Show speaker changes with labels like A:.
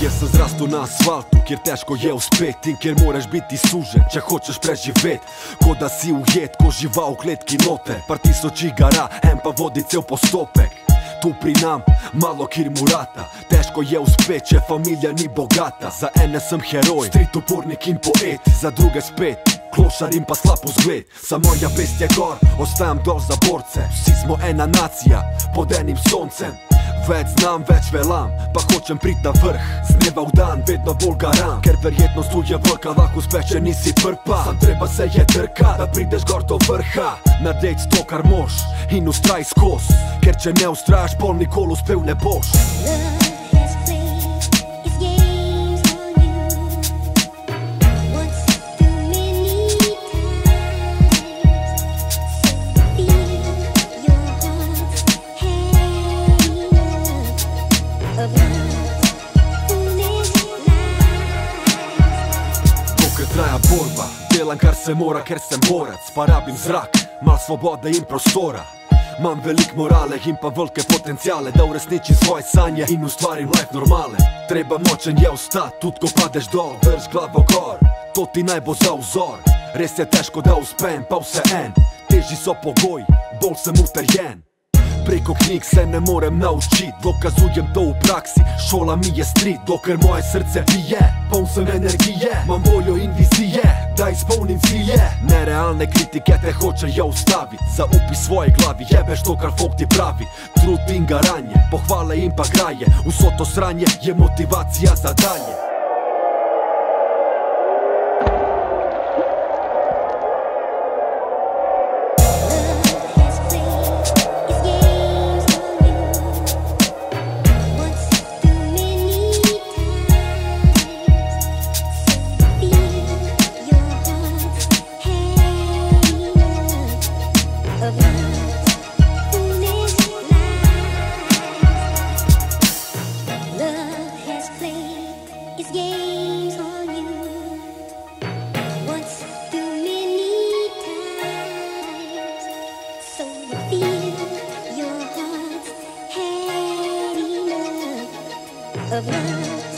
A: Kjer sem zrastel na asfaltu, kjer težko je uspet in kjer moraš biti sužen, če hočeš preživet. Ko da si ujet, ko žival v kletki noter, par tisoč igara, en pa vodi cel postopek. Tu pri nam malo kjer mu rata, težko je uspet, če familija ni bogata. Za ene sem heroj, street upornik in poet, za druge spet klošar in pa slab vzgled. Sa moja vest je gor, ostajam dol za borce. Vsi smo ena nacija, pod enim soncem. Več znam, več velam, pa hočem prit na vrh. Z dneva v dan, vedno bolj garam, ker verjetnost tu je velika, lahko uspeš, če nisi prpa. Sam treba se je trka, da prideš gor do vrha. Naredit to, kar moš, in ustraj skoz, ker če ne ustrajaš, pol nikoli uspel ne boš. Traja borba, delam kar se mora, ker sem borac, pa rabim zrak, mal svobode in prostora. Imam velik morale in pa velike potencijale, da uresničim svoje sanje in ustvarim life normale. Treba močen je ostat, tudi ko padeš dol, drž glavo gor, to ti naj bo za vzor. Res je težko, da uspem, pa vse en, težji so pogoji, bolj sem utrjen. Preko knjig se ne morem naučit, dokazujem to v praksi, šola mi je street, dokler moje srce bije. Poln sem energije, imam voljo in vizije, da izpolnim cilje. Nerealne kritike te hočejo ustavit, zaupi svoje glavi, jebeš to, kar folk ti pravi. Trud in garanje, pohvale in pa graje, vso to sranje je motivacija za dalje.
B: Of love.